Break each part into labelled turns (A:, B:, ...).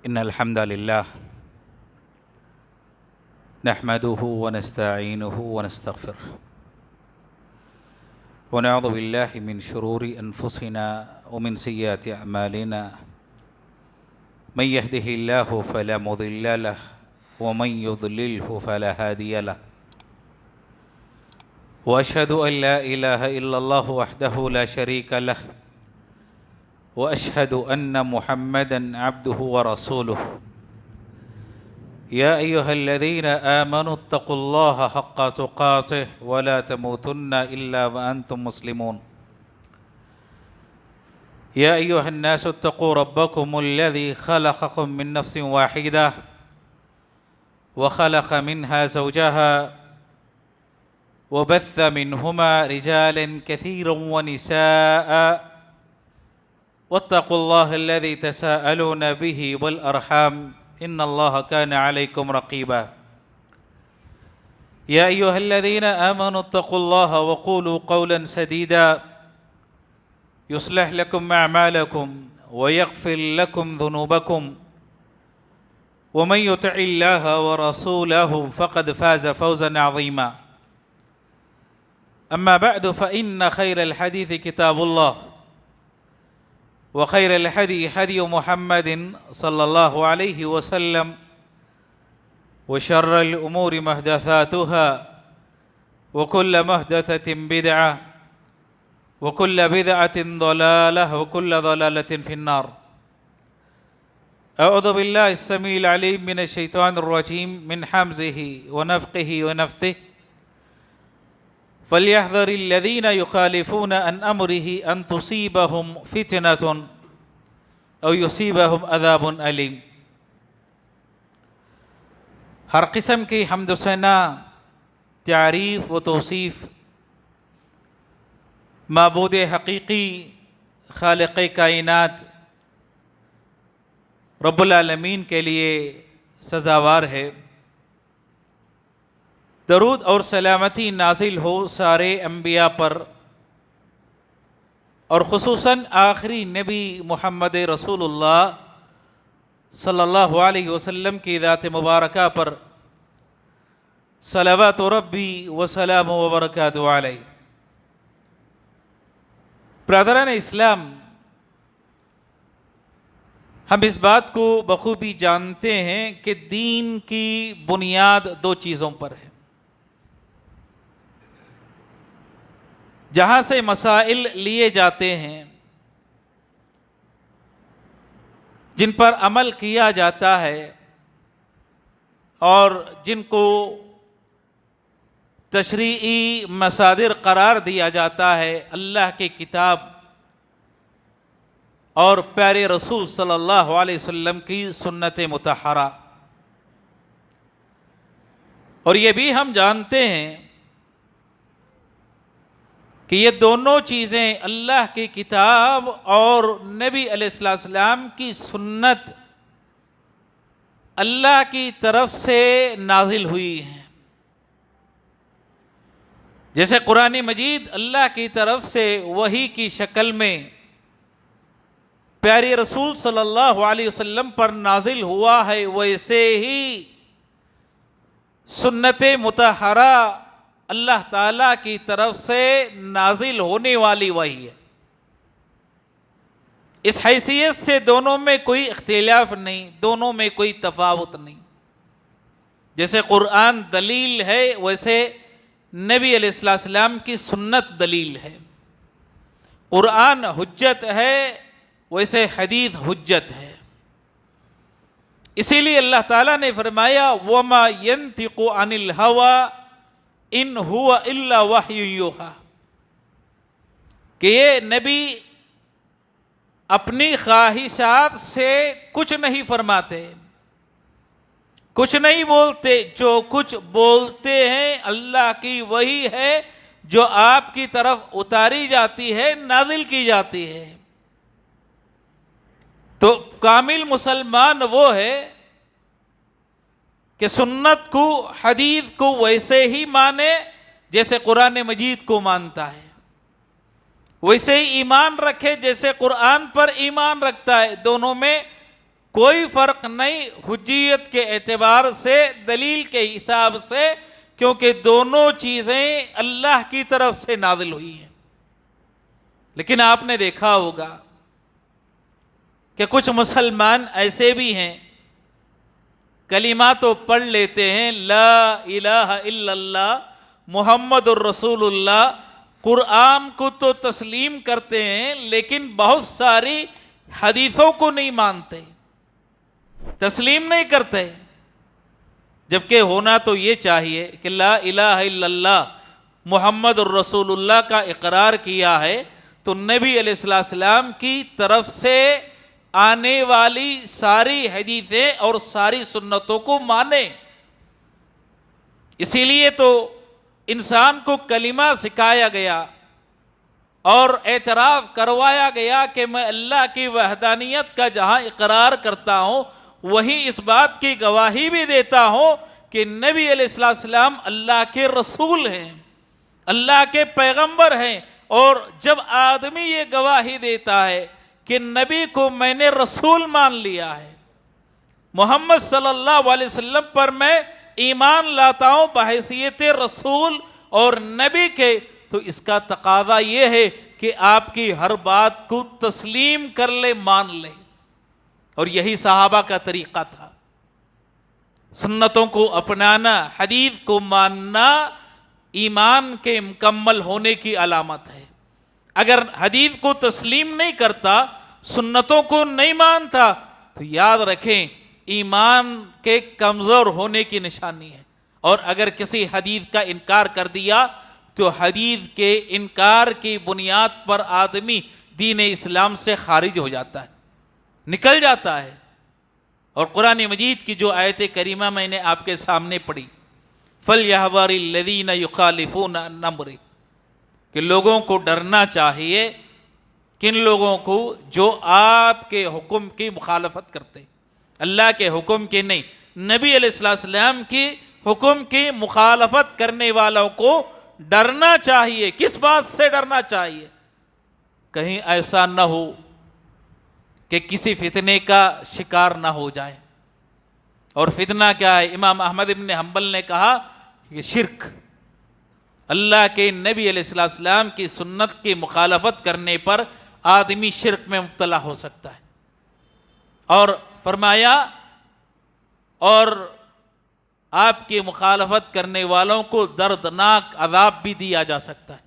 A: إن الحمد لله نحمده ونستعينه ونستغفره ونعوذ بالله من شرور أنفسنا ومن سيئات أعمالنا من يهده الله فلا مضل له ومن يضلله فلا هادي له وأشهد أن لا إله إلا الله وحده لا شريك له وأشهد أن محمدًا عبده ورسوله يا أيها الذين آمنوا اتقوا الله حق تقاته ولا تموتن إلا وأنتم مسلمون يا أيها الناس اتقوا ربكم الذي خلقكم من نفس واحدة وخلق منها زوجها وبث منهما رجالا كثيرا ونساء واتقوا الله الذي تساءلون به والأرحام إن الله كان عليكم رقيبا يا أيها الذين آمنوا اتقوا الله وقولوا قولا سديدا يصلح لكم أعمالكم ويغفر لكم ذنوبكم ومن يطع الله ورسوله فقد فاز فوزا عظيما أما بعد فإن خير الحديث كتاب الله وخير الهدي هدي محمد صلى الله عليه وسلم وشر الأمور محدثاتها وكل محدثة بدعة وكل بدعة ضلالة وكل ضلالة في النار. أعوذ بالله السميع العليم من الشيطان الرجيم من حمزه ونفخه ونفثه فليحذر الذين يخالفون عن أمره أن تصيبهم فتنة أو يصيبهم عذاب أليم. ہر قسم کی حمد و ثنا، تعریف و توصیف معبود حقیقی خالق کائنات رب العالمین کے لیے سزاوار ہے۔ درود اور سلامتی نازل ہو سارے انبیاء پر اور خصوصاً آخری نبی محمد رسول اللہ صلی اللہ علیہ وسلم کی ذات مبارکہ پر صلوات ربی وسلام وبرکاتہ علیہ۔ برادران اسلام، ہم اس بات کو بخوبی جانتے ہیں کہ دین کی بنیاد دو چیزوں پر ہے۔ جہاں سے مسائل لیے جاتے ہیں، جن پر عمل کیا جاتا ہے اور جن کو تشریعی مصادر قرار دیا جاتا ہے، اللہ کی کتاب اور پیارے رسول صلی اللہ علیہ وسلم کی سنت مطہرہ۔ اور یہ بھی ہم جانتے ہیں کہ یہ دونوں چیزیں اللہ کی کتاب اور نبی علیہ السلام کی سنت اللہ کی طرف سے نازل ہوئی ہیں۔ جیسے قرآن مجید اللہ کی طرف سے وحی کی شکل میں پیارے رسول صلی اللہ علیہ وسلم پر نازل ہوا ہے، ویسے ہی سنت مطہرہ اللہ تعالیٰ کی طرف سے نازل ہونے والی وحی ہے۔ اس حیثیت سے دونوں میں کوئی اختلاف نہیں، دونوں میں کوئی تفاوت نہیں۔ جیسے قرآن دلیل ہے، ویسے نبی علیہ السلام کی سنت دلیل ہے۔ قرآن حجت ہے، ویسے حدیث حجت ہے۔ اسی لیے اللہ تعالیٰ نے فرمایا وَمَا يَنْطِقُ عَنِ الْهَوَىٰ ان ہوا الا وحی یوحیٰ، کہ یہ نبی اپنی خواہشات سے کچھ نہیں فرماتے، کچھ نہیں بولتے، جو کچھ بولتے ہیں اللہ کی وحی ہے جو آپ کی طرف اتاری جاتی ہے، نازل کی جاتی ہے۔ تو کامل مسلمان وہ ہے کہ سنت کو، حدیث کو ویسے ہی مانے جیسے قرآن مجید کو مانتا ہے، ویسے ہی ایمان رکھے جیسے قرآن پر ایمان رکھتا ہے۔ دونوں میں کوئی فرق نہیں حجیت کے اعتبار سے، دلیل کے حساب سے، کیونکہ دونوں چیزیں اللہ کی طرف سے نازل ہوئی ہیں۔ لیکن آپ نے دیکھا ہوگا کہ کچھ مسلمان ایسے بھی ہیں، کلمہ تو پڑھ لیتے ہیں، لا الہ الا اللہ محمد الرسول اللہ، قرآن کو تو تسلیم کرتے ہیں، لیکن بہت ساری حدیثوں کو نہیں مانتے، تسلیم نہیں کرتے۔ جبکہ ہونا تو یہ چاہیے کہ لا الہ الا اللہ محمد الرسول اللہ کا اقرار کیا ہے تو نبی علیہ السلام کی طرف سے آنے والی ساری حدیثیں اور ساری سنتوں کو مانے۔ اسی لیے تو انسان کو کلمہ سکھایا گیا اور اعتراف کروایا گیا کہ میں اللہ کی وحدانیت کا جہاں اقرار کرتا ہوں، وہیں اس بات کی گواہی بھی دیتا ہوں کہ نبی علیہ السلام اللہ کے رسول ہیں، اللہ کے پیغمبر ہیں۔ اور جب آدمی یہ گواہی دیتا ہے کہ نبی کو میں نے رسول مان لیا ہے، محمد صلی اللہ علیہ وسلم پر میں ایمان لاتا ہوں بحیثیت رسول اور نبی کے، تو اس کا تقاضا یہ ہے کہ آپ کی ہر بات کو تسلیم کر لے، مان لے۔ اور یہی صحابہ کا طریقہ تھا، سنتوں کو اپنانا، حدیث کو ماننا ایمان کے مکمل ہونے کی علامت ہے۔ اگر حدیث کو تسلیم نہیں کرتا، سنتوں کو نہیں مانتا، تو یاد رکھیں ایمان کے کمزور ہونے کی نشانی ہے۔ اور اگر کسی حدیث کا انکار کر دیا تو حدیث کے انکار کی بنیاد پر آدمی دین اسلام سے خارج ہو جاتا ہے، نکل جاتا ہے۔ اور قرآن مجید کی جو آیت کریمہ میں نے آپ کے سامنے پڑھی، فَلْيَحْذَرِ الَّذِينَ يُخَالِفُونَ عَنْ أَمْرِهِ، کہ لوگوں کو ڈرنا چاہیے، کن لوگوں کو؟ جو آپ کے حکم کی مخالفت کرتے، اللہ کے حکم کی نہیں، نبی علیہ السلام کی حکم کی مخالفت کرنے والوں کو ڈرنا چاہیے۔ کس بات سے ڈرنا چاہیے؟ کہیں ایسا نہ ہو کہ کسی فتنے کا شکار نہ ہو جائے۔ اور فتنہ کیا ہے؟ امام احمد بن حنبل نے کہا کہ شرک، اللہ کے نبی علیہ السلام کی سنت کی مخالفت کرنے پر آدمی شرک میں مبتلا ہو سکتا ہے۔ اور فرمایا اور آپ کی مخالفت کرنے والوں کو دردناک عذاب بھی دیا جا سکتا ہے،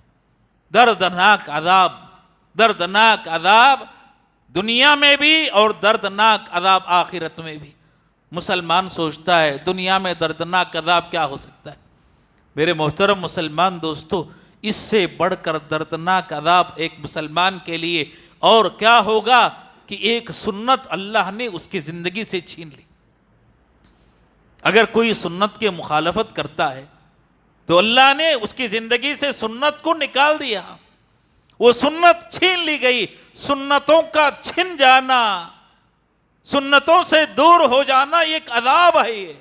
A: دردناک عذاب، دردناک عذاب دنیا میں بھی اور دردناک عذاب آخرت میں بھی۔ مسلمان سوچتا ہے دنیا میں دردناک عذاب کیا ہو سکتا ہے؟ میرے محترم مسلمان دوستو، اس سے بڑھ کر دردناک عذاب ایک مسلمان کے لیے اور کیا ہوگا کہ ایک سنت اللہ نے اس کی زندگی سے چھین لی۔ اگر کوئی سنت کی مخالفت کرتا ہے تو اللہ نے اس کی زندگی سے سنت کو نکال دیا، وہ سنت چھین لی گئی۔ سنتوں کا چھن جانا، سنتوں سے دور ہو جانا ایک عذاب ہے یہ،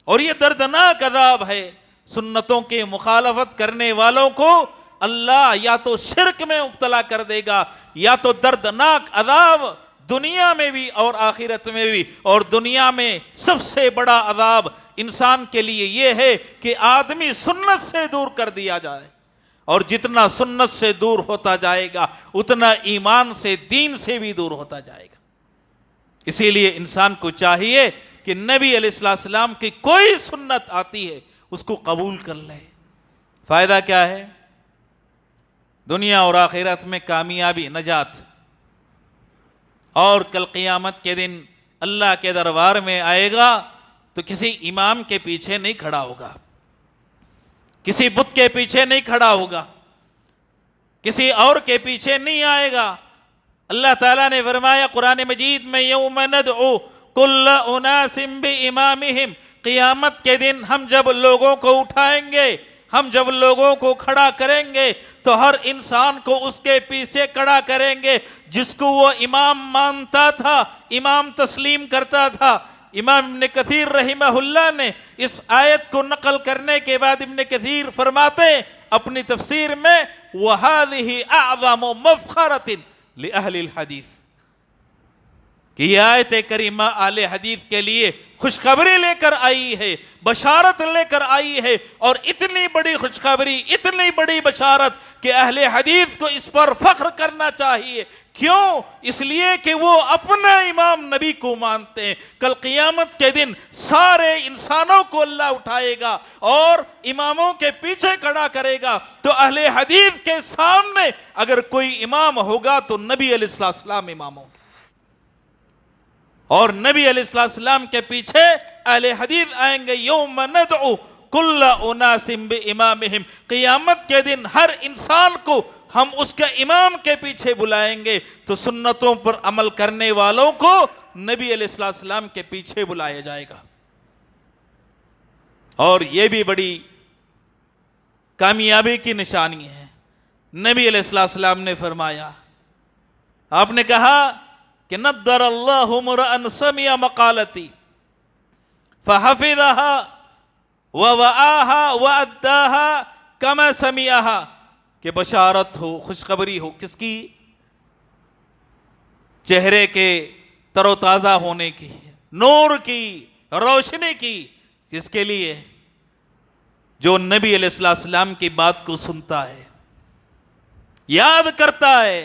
A: اور یہ دردناک عذاب ہے۔ سنتوں کی مخالفت کرنے والوں کو اللہ یا تو شرک میں مبتلا کر دے گا، یا تو دردناک عذاب دنیا میں بھی اور آخرت میں بھی۔ اور دنیا میں سب سے بڑا عذاب انسان کے لیے یہ ہے کہ آدمی سنت سے دور کر دیا جائے، اور جتنا سنت سے دور ہوتا جائے گا اتنا ایمان سے، دین سے بھی دور ہوتا جائے گا۔ اسی لیے انسان کو چاہیے کہ نبی علیہ السلام کی کوئی سنت آتی ہے اس کو قبول کر لے۔ فائدہ کیا ہے؟ دنیا اور آخرت میں کامیابی، نجات۔ اور کل قیامت کے دن اللہ کے دربار میں آئے گا تو کسی امام کے پیچھے نہیں کھڑا ہوگا، کسی بت کے پیچھے نہیں کھڑا ہوگا، کسی اور کے پیچھے نہیں آئے گا۔ اللہ تعالیٰ نے فرمایا قرآن مجید میں، یوم ندعو کل اناس بامامہم، قیامت کے دن ہم جب لوگوں کو اٹھائیں گے، ہم جب لوگوں کو کھڑا کریں گے تو ہر انسان کو اس کے پیچھے کھڑا کریں گے جس کو وہ امام مانتا تھا، امام تسلیم کرتا تھا۔ امام ابن کثیر رحمہ اللہ نے اس آیت کو نقل کرنے کے بعد ابن کثیر فرماتے اپنی تفسیر میں، وَهَذِهِ أَعْظَمُ مَفْخَرَةٍ لِأَهْلِ الْحَدِيثِ، کہ یہ آیت کریمہ اہل حدیث کے لیے خوشخبری لے کر آئی ہے، بشارت لے کر آئی ہے، اور اتنی بڑی خوشخبری، اتنی بڑی بشارت کہ اہل حدیث کو اس پر فخر کرنا چاہیے۔ کیوں؟ اس لیے کہ وہ اپنا امام نبی کو مانتے ہیں۔ کل قیامت کے دن سارے انسانوں کو اللہ اٹھائے گا اور اماموں کے پیچھے کھڑا کرے گا، تو اہل حدیث کے سامنے اگر کوئی امام ہوگا تو نبی علیہ السلام امام ہوگا، اور نبی علیہ السلام کے پیچھے اہل حدیث آئیں گے۔ یوم ندعو کل اناس بامامہم، قیامت کے دن ہر انسان کو ہم اس کے امام کے پیچھے بلائیں گے، تو سنتوں پر عمل کرنے والوں کو نبی علیہ السلام کے پیچھے بلایا جائے گا۔ اور یہ بھی بڑی کامیابی کی نشانی ہے۔ نبی علیہ السلام نے فرمایا، آپ نے کہا کہ نضر اللہ امرأ سمع مقالتی فحفظها ووعاها وأداها كما سمعها، کہ بشارت ہو، خوشخبری ہو، کس کی؟ چہرے کے تر و تازہ ہونے کی، نور کی، روشنی کی۔ کس کے لیے؟ جو نبی علیہ السلام کی بات کو سنتا ہے، یاد کرتا ہے،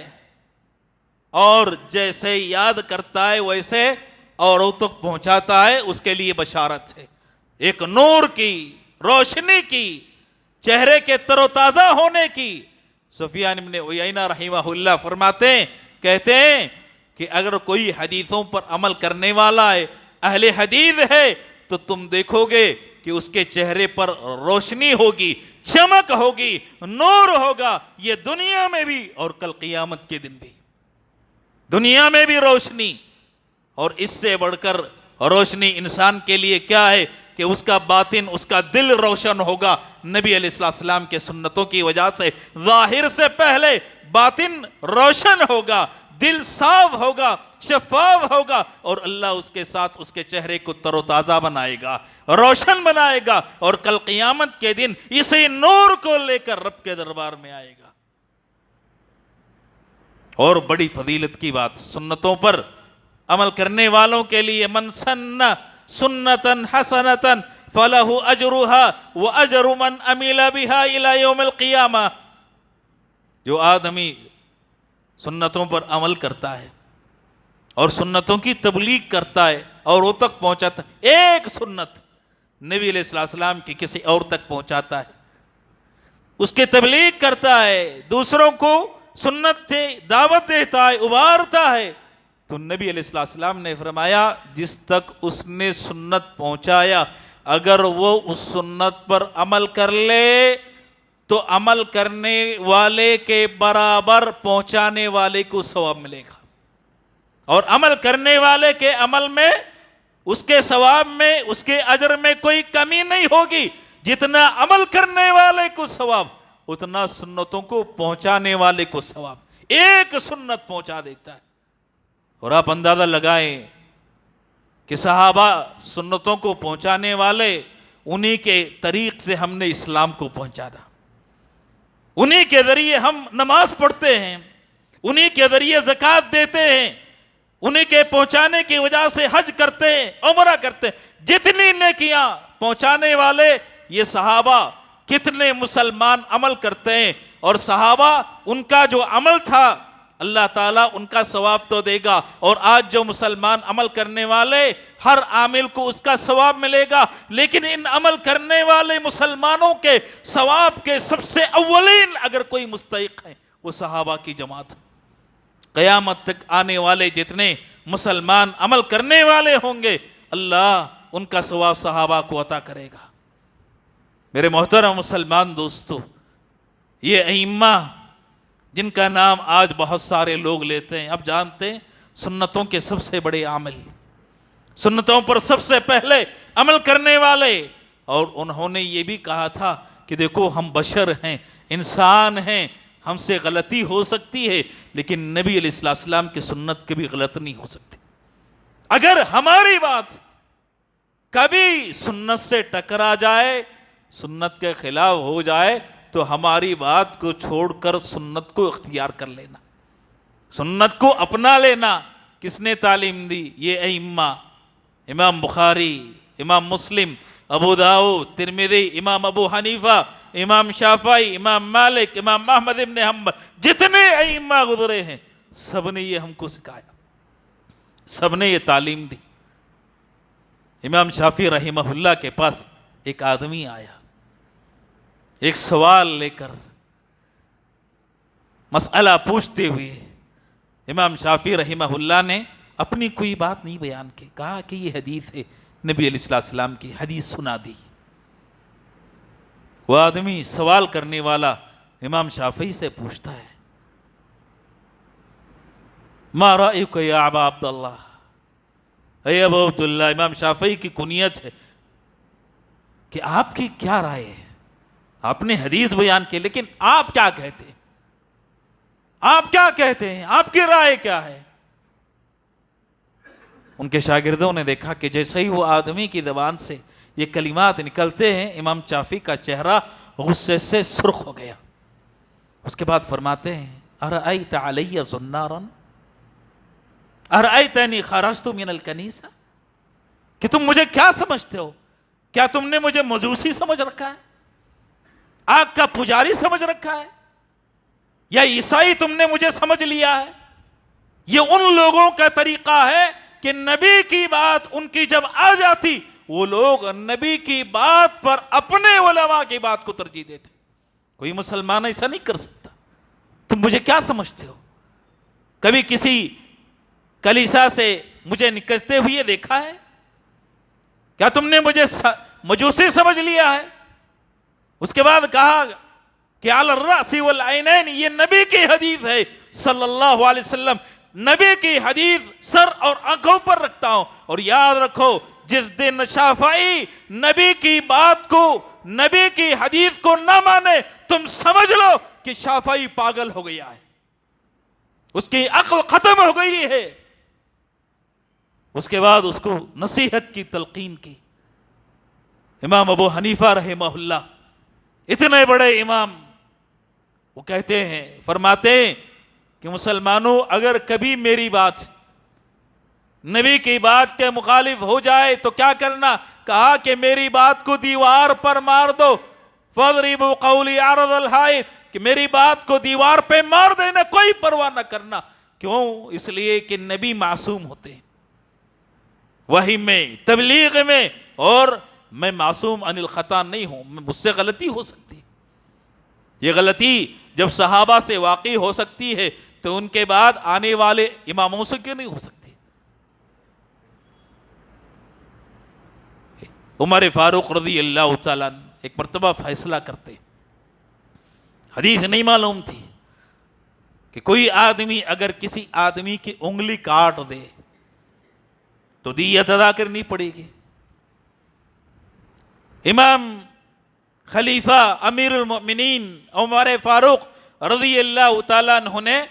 A: اور جیسے یاد کرتا ہے ویسے اوروں تک پہنچاتا ہے، اس کے لیے بشارت ہے، ایک نور کی، روشنی کی، چہرے کے تر و تازہ ہونے کی۔ سفیان بن عیینہ رحمہ اللہ فرماتے ہیں، کہتے ہیں کہ اگر کوئی حدیثوں پر عمل کرنے والا ہے، اہل حدیث ہے، تو تم دیکھو گے کہ اس کے چہرے پر روشنی ہوگی، چمک ہوگی، نور ہوگا، یہ دنیا میں بھی اور کل قیامت کے دن بھی۔ دنیا میں بھی روشنی، اور اس سے بڑھ کر روشنی انسان کے لیے کیا ہے کہ اس کا باطن، اس کا دل روشن ہوگا نبی علیہ السلام کے سنتوں کی وجہ سے۔ ظاہر سے پہلے باطن روشن ہوگا، دل صاف ہوگا، شفاف ہوگا، اور اللہ اس کے ساتھ اس کے چہرے کو تر و تازہ بنائے گا، روشن بنائے گا، اور کل قیامت کے دن اسی نور کو لے کر رب کے دربار میں آئے گا۔ اور بڑی فضیلت کی بات، سنتوں پر عمل کرنے والوں کے لیے، من سن سنتن حسنتن فلہ اجرہا واجر من عمل بہا الی یوم القیامہ، جو آدمی سنتوں پر عمل کرتا ہے اور سنتوں کی تبلیغ کرتا ہے اور وہ تک پہنچاتا ہے، ایک سنت نبی علیہ السلام کی کسی اور تک پہنچاتا ہے، اس کی تبلیغ کرتا ہے، دوسروں کو سنت سے دعوت دیتا ہے، ابھارتا ہے، تو نبی علیہ السلام نے فرمایا جس تک اس نے سنت پہنچایا، اگر وہ اس سنت پر عمل کر لے تو عمل کرنے والے کے برابر پہنچانے والے کو ثواب ملے گا، اور عمل کرنے والے کے عمل میں، اس کے ثواب میں، اس کے اجر میں کوئی کمی نہیں ہوگی۔ جتنا عمل کرنے والے کو ثواب، اتنا سنتوں کو پہنچانے والے کو ثواب۔ ایک سنت پہنچا دیتا ہے۔ اور آپ اندازہ لگائیں کہ صحابہ سنتوں کو پہنچانے والے، انہی کے طریق سے ہم نے اسلام کو پہنچانا، انہی کے ذریعے ہم نماز پڑھتے ہیں، انہی کے ذریعے زکوٰۃ دیتے ہیں، انہی کے پہنچانے کی وجہ سے حج کرتے ہیں، عمرہ کرتے ہیں۔ جتنی نیکیاں پہنچانے والے یہ صحابہ، کتنے مسلمان عمل کرتے ہیں، اور صحابہ ان کا جو عمل تھا اللہ تعالیٰ ان کا ثواب تو دے گا، اور آج جو مسلمان عمل کرنے والے، ہر عامل کو اس کا ثواب ملے گا، لیکن ان عمل کرنے والے مسلمانوں کے ثواب کے سب سے اولین اگر کوئی مستحق ہے وہ صحابہ کی جماعت۔ قیامت تک آنے والے جتنے مسلمان عمل کرنے والے ہوں گے، اللہ ان کا ثواب صحابہ کو عطا کرے گا۔ میرے محترم مسلمان دوستو، یہ ائمہ جن کا نام آج بہت سارے لوگ لیتے ہیں، اب جانتے ہیں سنتوں کے سب سے بڑے عامل، سنتوں پر سب سے پہلے عمل کرنے والے، اور انہوں نے یہ بھی کہا تھا کہ دیکھو ہم بشر ہیں، انسان ہیں، ہم سے غلطی ہو سکتی ہے، لیکن نبی علیہ السلام کی سنت کبھی غلط نہیں ہو سکتی۔ اگر ہماری بات کبھی سنت سے ٹکرا جائے، سنت کے خلاف ہو جائے، تو ہماری بات کو چھوڑ کر سنت کو اختیار کر لینا، سنت کو اپنا لینا، کس نے تعلیم دی؟ یہ ائمہ، امام بخاری، امام مسلم، ابو داؤد، ترمذی، امام ابو حنیفہ، امام شافعی، امام مالک، امام احمد ابن حنبل، جتنے ائمہ گزرے ہیں سب نے یہ ہم کو سکھایا، سب نے یہ تعلیم دی۔ امام شافعی رحمہ اللہ کے پاس ایک آدمی آیا، ایک سوال لے کر، مسئلہ پوچھتے ہوئے امام شافعی رحمہ اللہ نے اپنی کوئی بات نہیں بیان کی، کہا کہ یہ حدیث ہے، نبی علیہ السلام کی حدیث سنا دی۔ وہ آدمی سوال کرنے والا امام شافعی سے پوچھتا ہے، ما رأیک یا ابا عبداللہ، اے ابو عبداللہ، امام شافعی کی کنیت ہے کہ آپ کی کیا رائے ہے؟ آپ نے حدیث بیان کی لیکن آپ کیا کہتے ہیں؟ آپ کیا کہتے ہیں؟ آپ کی رائے کیا ہے؟ ان کے شاگردوں نے دیکھا کہ جیسے ہی وہ آدمی کی زبان سے یہ کلمات نکلتے ہیں، امام شافعی کا چہرہ غصے سے سرخ ہو گیا۔ اس کے بعد فرماتے ہیں، ارأیت علی زنارا ارأیتنی خرجت من الکنیسہ، کہ تم مجھے کیا سمجھتے ہو؟ کیا تم نے مجھے مجوسی سمجھ رکھا ہے؟ آگ کا پجاری سمجھ رکھا ہے؟ یا عیسائی تم نے مجھے سمجھ لیا ہے؟ یہ ان لوگوں کا طریقہ ہے کہ نبی کی بات ان کی جب آ جاتی، وہ لوگ نبی کی بات پر اپنے علماء کی بات کو ترجیح دیتے۔ کوئی مسلمان ایسا نہیں کر سکتا۔ تم مجھے کیا سمجھتے ہو؟ کبھی کسی کلیسا سے مجھے نکلتے ہوئے دیکھا ہے؟ کیا تم نے مجھے مجوسی سمجھ لیا ہے؟ اس کے بعد کہا کہ علی الرأس والعینین، یہ نبی کی حدیث ہے صلی اللہ علیہ وسلم، نبی کی حدیث سر اور آنکھوں پر رکھتا ہوں۔ اور یاد رکھو، جس دن شافعی نبی کی بات کو، نبی کی حدیث کو نہ مانے، تم سمجھ لو کہ شافعی پاگل ہو گیا ہے، اس کی عقل ختم ہو گئی ہے۔ اس کے بعد اس کو نصیحت کی تلقین کی۔ امام ابو حنیفہ رحمہ اللہ، اتنے بڑے امام، وہ کہتے ہیں، فرماتے ہیں کہ مسلمانوں، اگر کبھی میری بات نبی کی بات کے مخالف ہو جائے تو کیا کرنا؟ کہا کہ میری بات کو دیوار پر مار دو، فَاضْرِبُوا قَوْلِي عَرَضَ الْحَائِطِ، کہ میری بات کو دیوار پہ مار دینا، کوئی پرواہ نہ کرنا۔ کیوں؟ اس لیے کہ نبی معصوم ہوتے ہیں، وحی میں، تبلیغ میں، اور میں معصوم عن الخطا نہیں ہوں، مجھ سے غلطی ہو سکتی۔ یہ غلطی جب صحابہ سے واقع ہو سکتی ہے تو ان کے بعد آنے والے اماموں سے کیوں نہیں ہو سکتی؟ عمر فاروق رضی اللہ تعالیٰ ایک مرتبہ فیصلہ کرتے، حدیث نہیں معلوم تھی کہ کوئی آدمی اگر کسی آدمی کی انگلی کاٹ دے تو دیت ادا کرنی پڑے گی۔ امام خلیفہ امیر المؤمنین عمر فاروق رضی اللہ تعالیٰ عنہ نے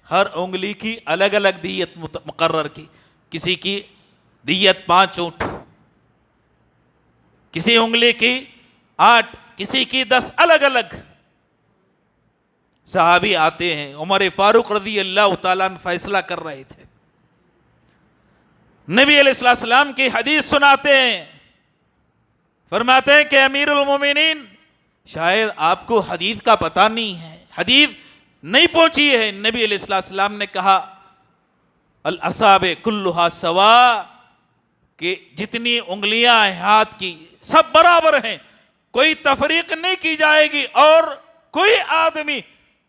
A: ہر انگلی کی الگ الگ دیت مقرر کی۔ کسی کی دیت 5 اونٹ، کسی انگلی کی 8، کسی کی 10، الگ الگ۔ صحابی آتے ہیں، عمر فاروق رضی اللہ تعالیٰ عنہ فیصلہ کر رہے تھے، نبی علیہ السلام کی حدیث سناتے ہیں، فرماتے ہیں کہ امیر المومنین، شاید آپ کو حدیث کا پتہ نہیں ہے، حدیث نہیں پہنچی ہے۔ نبی علیہ السلام نے کہا، الاصابع کلھا سوا، کہ جتنی انگلیاں ہیں ہاتھ کی سب برابر ہیں، کوئی تفریق نہیں کی جائے گی، اور کوئی آدمی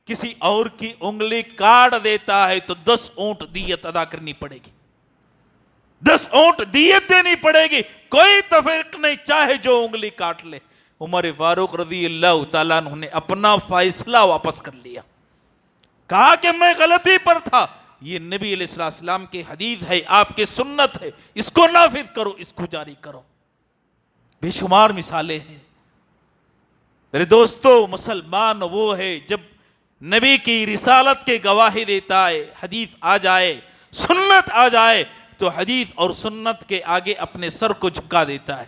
A: کسی اور کی انگلی کاٹ دیتا ہے تو 10 اونٹ دیت ادا کرنی پڑے گی، 10 اونٹ دیت دینی پڑے گی، کوئی تفریق نہیں، چاہے جو انگلی کاٹ لے۔ عمر فاروق رضی اللہ تعالیٰ عنہ نے اپنا فیصلہ واپس کر لیا، کہا کہ میں غلطی پر تھا، یہ نبی علیہ السلام کی حدیث ہے، آپ کی سنت ہے، اس کو نافذ کرو، اس کو جاری کرو۔ بے شمار مثالیں ہیں میرے دوستو۔ مسلمان وہ ہے جب نبی کی رسالت کے گواہی دیتا ہے، حدیث آ جائے، سنت آ جائے تو حدیث اور سنت کے آگے اپنے سر کو جھکا دیتا ہے،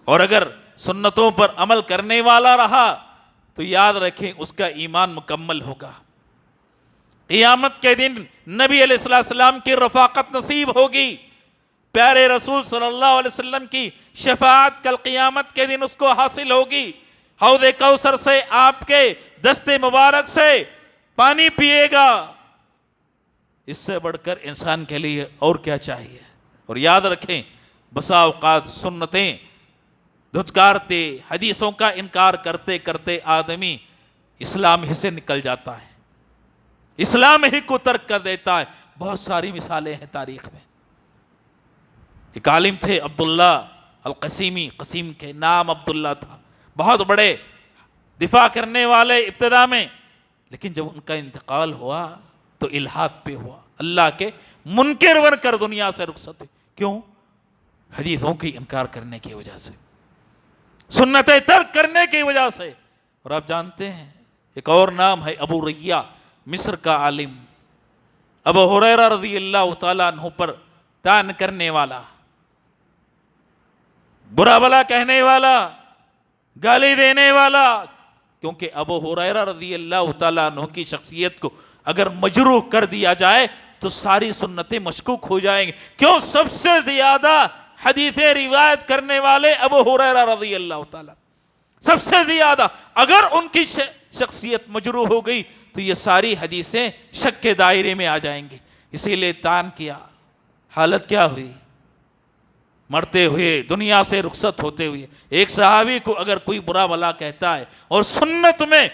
A: اور اگر سنتوں پر عمل کرنے والا رہا تو یاد رکھیں اس کا ایمان مکمل ہوگا۔ قیامت کے دن نبی علیہ السلام کی رفاقت نصیب ہوگی، پیارے رسول صلی اللہ علیہ وسلم کی شفاعت کل قیامت کے دن اس کو حاصل ہوگی، حوض کوثر سے آپ کے دست مبارک سے پانی پیے گا۔ اس سے بڑھ کر انسان کے لیے اور کیا چاہیے؟ اور یاد رکھیں، بسا اوقات سنتیں دھتکارتے، حدیثوں کا انکار کرتے کرتے آدمی اسلام ہی سے نکل جاتا ہے، اسلام ہی کو ترک کر دیتا ہے۔ بہت ساری مثالیں ہیں تاریخ میں۔ ایک عالم تھے عبداللہ القسیمی، قسیم کے نام عبداللہ تھا، بہت بڑے دفاع کرنے والے ابتدا میں، لیکن جب ان کا انتقال ہوا تو الحاد پہ ہوا، اللہ کے منکر بن کر دنیا سے رخصت ہوئے۔ کیوں؟ حدیثوں کی انکار کرنے کی وجہ سے، سنتیں ترک کرنے کی وجہ سے۔ اور آپ جانتے ہیں ایک اور نام ہے ابو ریہ، مصر کا عالم، ابو ہریرہ رضی اللہ تعالیٰ عنہ پر طعن کرنے والا، برا بلا کہنے والا، گالی دینے والا، کیونکہ ابو ہریرہ رضی اللہ تعالیٰ عنہ کی شخصیت کو اگر مجروح کر دیا جائے تو ساری سنتیں مشکوک ہو جائیں گے۔ کیوں؟ سب سے زیادہ حدیثیں روایت کرنے والے ابو ہریرہ رضی اللہ تعالیٰ، سب سے زیادہ۔ اگر ان کی شخصیت مجروح ہو گئی تو یہ ساری حدیثیں شک کے دائرے میں آ جائیں گی، اسی لیے طعن کیا۔ حالت کیا ہوئی؟ مرتے ہوئے، دنیا سے رخصت ہوتے ہوئے۔ ایک صحابی کو اگر کوئی برا بلا کہتا ہے اور سنت میں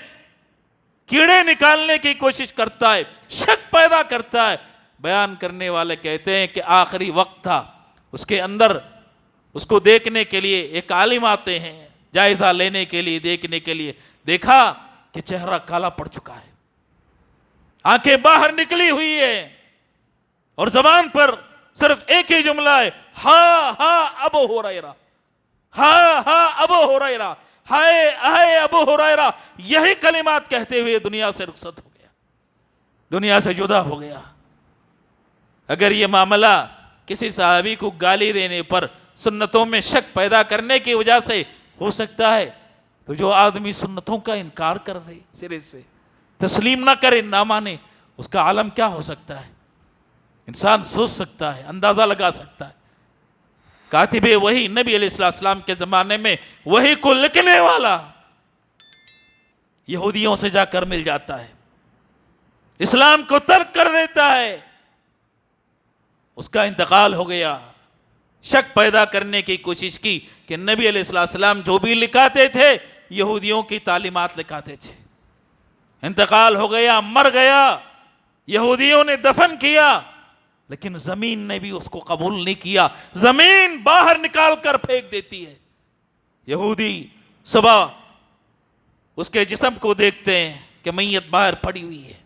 A: کیڑے نکالنے کی کوشش کرتا ہے، شک پیدا کرتا ہے، بیان کرنے والے کہتے ہیں کہ آخری وقت تھا، اس کے اندر اس کو دیکھنے کے لیے ایک عالم آتے ہیں، جائزہ لینے کے لیے، دیکھنے کے لیے، دیکھا کہ چہرہ کالا پڑ چکا ہے، آنکھیں باہر نکلی ہوئی ہے، اور زبان پر صرف ایک ہی جملہ ہے، ہاں ہاں ابو ہریرہ، ہاں ہاں ابو ہریرہ، ہائے ہائے ابو ہریرہ۔ یہی کلمات کہتے ہوئے دنیا سے رخصت ہو گیا، دنیا سے جدا ہو گیا۔ اگر یہ معاملہ کسی صحابی کو گالی دینے پر، سنتوں میں شک پیدا کرنے کی وجہ سے ہو سکتا ہے، تو جو آدمی سنتوں کا انکار کر دے، سرے سے تسلیم نہ کرے، نہ مانے، اس کا عالم کیا ہو سکتا ہے؟ انسان سوچ سکتا ہے، اندازہ لگا سکتا ہے۔ کاتب وحی نبی علیہ السلام کے زمانے میں وحی کو لکھنے والا یہودیوں سے جا کر مل جاتا ہے، اسلام کو ترک کر دیتا ہے، اس کا انتقال ہو گیا۔ شک پیدا کرنے کی کوشش کی کہ نبی علیہ السلام جو بھی لکھاتے تھے یہودیوں کی تعلیمات لکھاتے تھے۔ انتقال ہو گیا، مر گیا، یہودیوں نے دفن کیا، لیکن زمین نے بھی اس کو قبول نہیں کیا، زمین باہر نکال کر پھینک دیتی ہے۔ یہودی صبح اس کے جسم کو دیکھتے ہیں کہ میت باہر پڑی ہوئی ہے،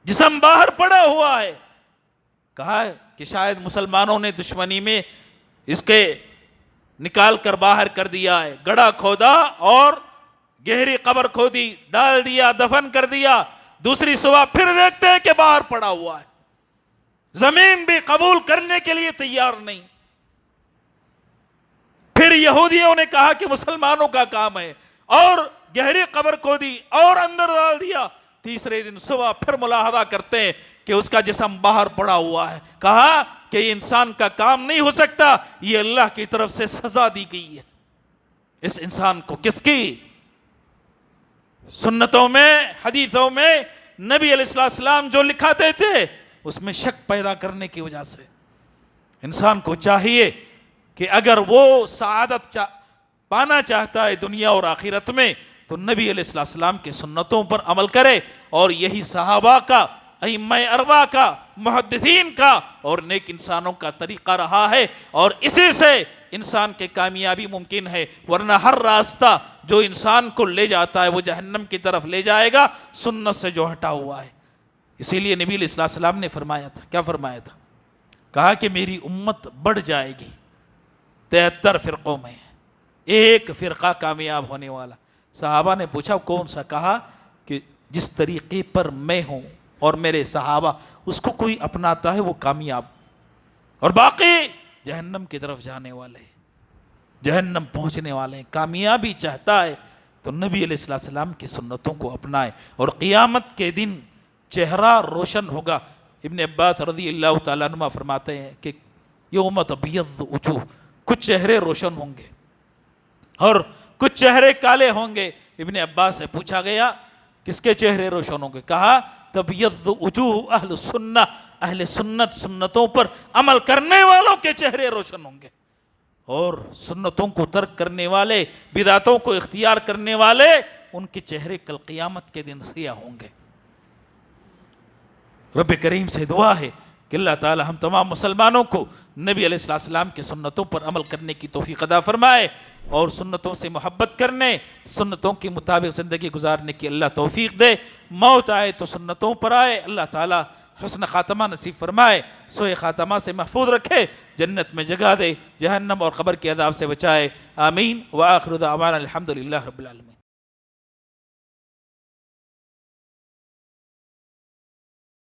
A: جسم باہر پڑا ہوا ہے، کہا کہ شاید مسلمانوں نے دشمنی میں اس کے نکال کر باہر کر دیا ہے، گڑھا کھودا اور گہری قبر کھودی، ڈال دیا، دفن کر دیا، دوسری صبح پھر دیکھتے ہیں کہ باہر پڑا ہوا ہے، زمین بھی قبول کرنے کے لیے تیار نہیں۔ پھر یہودیوں نے کہا کہ مسلمانوں کا کام ہے، اور گہری قبر کھودی اور اندر ڈال دیا، تیسرے دن صبح پھر ملاحظہ کرتے ہیں کہ اس کا جسم باہر پڑا ہوا ہے، کہا کہ یہ انسان کا کام نہیں ہو سکتا، یہ اللہ کی طرف سے سزا دی گئی ہے اس انسان کو۔ کس کی؟ سنتوں میں، حدیثوں میں نبی علیہ السلام جو لکھاتے تھے اس میں شک پیدا کرنے کی وجہ سے انسان کو چاہیے کہ اگر وہ سعادت پانا چاہتا ہے دنیا اور آخرت میں تو نبی علیہ السلام کی سنتوں پر عمل کرے، اور یہی صحابہ کا، ائمہ اربعہ کا، محدثین کا اور نیک انسانوں کا طریقہ رہا ہے، اور اسی سے انسان کی کامیابی ممکن ہے، ورنہ ہر راستہ جو انسان کو لے جاتا ہے وہ جہنم کی طرف لے جائے گا، سنت سے جو ہٹا ہوا ہے۔ اسی لیے نبی علیہ السلام نے فرمایا تھا، کیا فرمایا تھا؟ کہا کہ میری امت بڑھ جائے گی 73 فرقوں میں، ایک فرقہ کامیاب ہونے والا۔ صحابہ نے پوچھا کون سا؟ کہا کہ جس طریقے پر میں ہوں اور میرے صحابہ، اس کو کوئی اپناتا ہے وہ کامیاب، اور باقی جہنم کی طرف جانے والے، جہنم پہنچنے والے ہیں۔ کامیابی چاہتا ہے تو نبی علیہ السلام کی سنتوں کو اپنائے، اور قیامت کے دن چہرہ روشن ہوگا۔ ابن عباس رضی اللہ تعالیٰ عنہ فرماتے ہیں کہ یوم تبیض وجوہ، کچھ چہرے روشن ہوں گے اور کچھ چہرے کالے ہوں گے۔ ابن عباس سے پوچھا گیا کس کے چہرے روشن ہوں گے؟ کہا تبیض وجوہ اہل سنہ، اہل سنت، سنتوں پر عمل کرنے والوں کے چہرے روشن ہوں گے، اور سنتوں کو ترک کرنے والے، بدعتوں کو اختیار کرنے والے، ان کے چہرے کل قیامت کے دن سیاہ ہوں گے۔ رب کریم سے دعا ہے کہ اللہ تعالی ہم تمام مسلمانوں کو نبی علیہ السلام کی سنتوں پر عمل کرنے کی توفیق عطا فرمائے، اور سنتوں سے محبت کرنے، سنتوں کے مطابق زندگی گزارنے کی اللہ توفیق دے۔ موت آئے تو سنتوں پر آئے، اللہ تعالی حسن خاتمہ نصیب فرمائے، سوء خاتمہ سے محفوظ رکھے، جنت میں جگہ دے، جہنم اور قبر کے عذاب سے بچائے، آمین۔ وآخر دعوانا الحمدللہ رب العالمین۔